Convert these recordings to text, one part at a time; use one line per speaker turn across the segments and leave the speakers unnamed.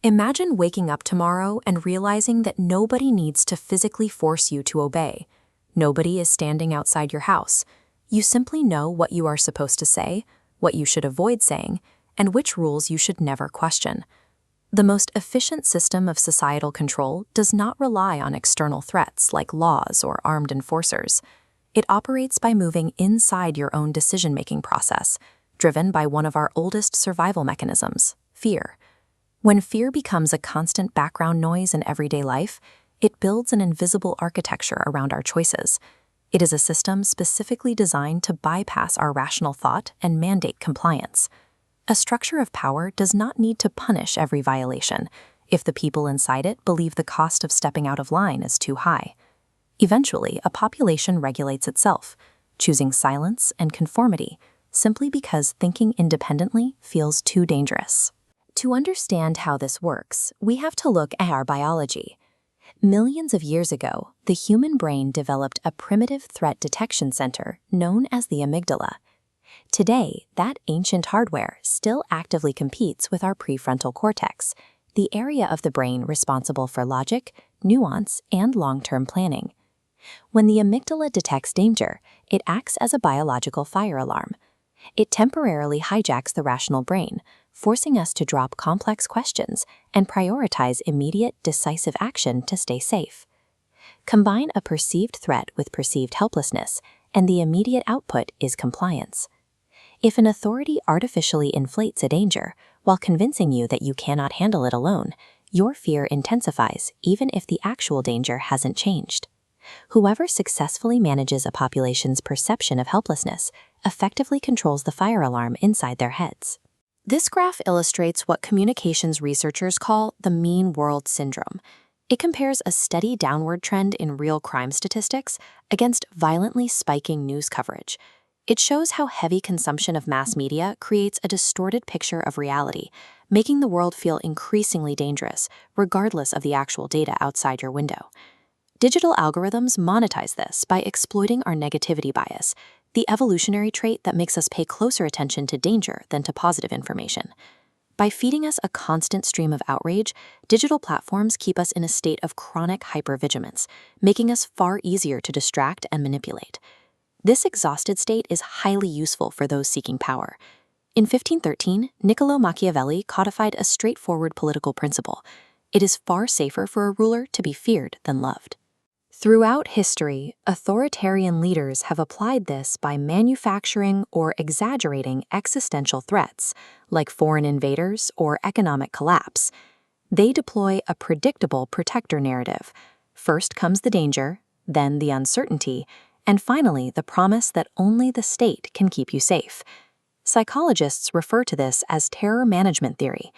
Imagine waking up tomorrow and realizing that nobody needs to physically force you to obey. Nobody is standing outside your house. You simply know what you are supposed to say, what you should avoid saying, and which rules you should never question. The most efficient system of societal control does not rely on external threats like laws or armed enforcers. It operates by moving inside your own decision-making process, driven by one of our oldest survival mechanisms, fear. When fear becomes a constant background noise in everyday life, it builds an invisible architecture around our choices. It is a system specifically designed to bypass our rational thought and mandate compliance. A structure of power does not need to punish every violation if the people inside it believe the cost of stepping out of line is too high. Eventually, a population regulates itself, choosing silence and conformity simply because thinking independently feels too dangerous. To understand how this works, we have to look at our biology. Millions of years ago, the human brain developed a primitive threat detection center known as the amygdala. Today, that ancient hardware still actively competes with our prefrontal cortex, the area of the brain responsible for logic, nuance, and long-term planning. When the amygdala detects danger, it acts as a biological fire alarm. It temporarily hijacks the rational brain, forcing us to drop complex questions and prioritize immediate, decisive action to stay safe. Combine a perceived threat with perceived helplessness, and the immediate output is compliance. If an authority artificially inflates a danger while convincing you that you cannot handle it alone, your fear intensifies even if the actual danger hasn't changed. Whoever successfully manages a population's perception of helplessness effectively controls the fire alarm inside their heads. This graph illustrates what communications researchers call the mean world syndrome. It compares a steady downward trend in real crime statistics against violently spiking news coverage. It shows how heavy consumption of mass media creates a distorted picture of reality, making the world feel increasingly dangerous, regardless of the actual data outside your window. Digital algorithms monetize this by exploiting our negativity bias, the evolutionary trait that makes us pay closer attention to danger than to positive information. By feeding us a constant stream of outrage, digital platforms keep us in a state of chronic hypervigilance, making us far easier to distract and manipulate. This exhausted state is highly useful for those seeking power. In 1513, Niccolò Machiavelli codified a straightforward political principle: it is far safer for a ruler to be feared than loved. Throughout history, authoritarian leaders have applied this by manufacturing or exaggerating existential threats, like foreign invaders or economic collapse. They deploy a predictable protector narrative. First comes the danger, then the uncertainty, and finally the promise that only the state can keep you safe. Psychologists refer to this as terror management theory.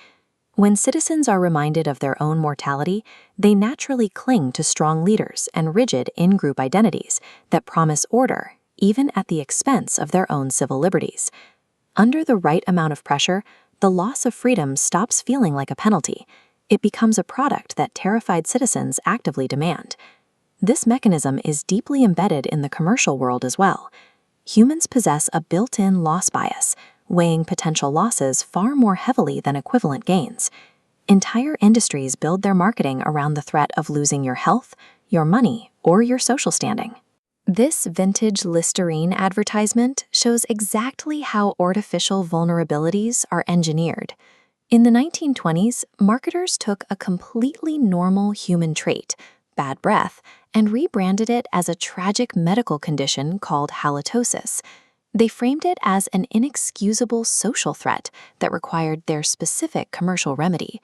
When citizens are reminded of their own mortality, they naturally cling to strong leaders and rigid in-group identities that promise order, even at the expense of their own civil liberties. Under the right amount of pressure, the loss of freedom stops feeling like a penalty. It becomes a product that terrified citizens actively demand. This mechanism is deeply embedded in the commercial world as well. Humans possess a built-in loss bias, weighing potential losses far more heavily than equivalent gains. Entire industries build their marketing around the threat of losing your health, your money, or your social standing. This vintage Listerine advertisement shows exactly how artificial vulnerabilities are engineered. In the 1920s, marketers took a completely normal human trait, bad breath, and rebranded it as a tragic medical condition called halitosis. They framed it as an inexcusable social threat that required their specific commercial remedy.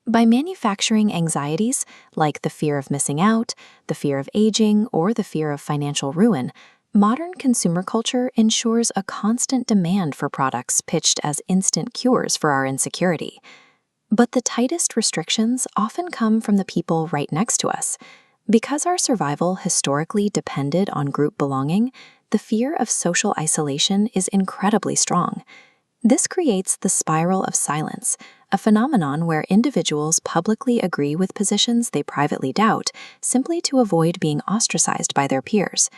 By manufacturing anxieties like the fear of missing out, the fear of aging, or the fear of financial ruin, modern consumer culture ensures a constant demand for products pitched as instant cures for our insecurity. But the tightest restrictions often come from the people right next to us. Because our survival historically depended on group belonging, the fear of social isolation is incredibly strong. This creates the spiral of silence, a phenomenon where individuals publicly agree with positions they privately doubt, simply to avoid being ostracized by their peers.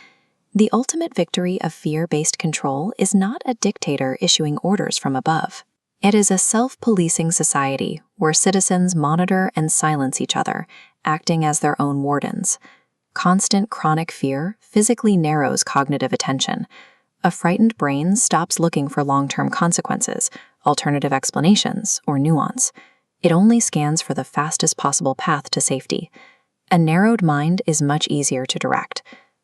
The ultimate victory of fear-based control is not a dictator issuing orders from above. It is a self-policing society where citizens monitor and silence each other, acting as their own wardens. Constant chronic fear physically narrows cognitive attention. A frightened brain stops looking for long-term consequences, alternative explanations, or nuance. It only scans for the fastest possible path to safety. A narrowed mind is much easier to direct.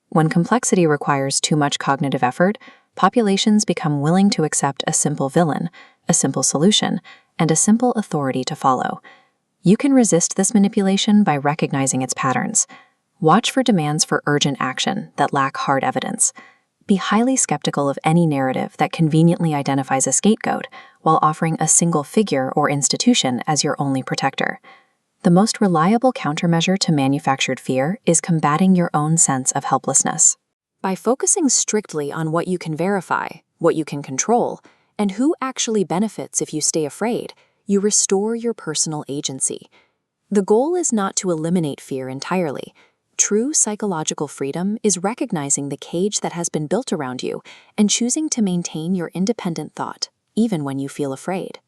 When complexity requires too much cognitive effort, populations become willing to accept a simple villain, a simple solution, and a simple authority to follow. You can resist this manipulation by recognizing its patterns. Watch for demands for urgent action that lack hard evidence. Be highly skeptical of any narrative that conveniently identifies a scapegoat while offering a single figure or institution as your only protector. The most reliable countermeasure to manufactured fear is combating your own sense of helplessness. By focusing strictly on what you can verify, what you can control, and who actually benefits if you stay afraid, you restore your personal agency. The goal is not to eliminate fear entirely. True psychological freedom is recognizing the cage that has been built around you and choosing to maintain your independent thought, even when you feel afraid.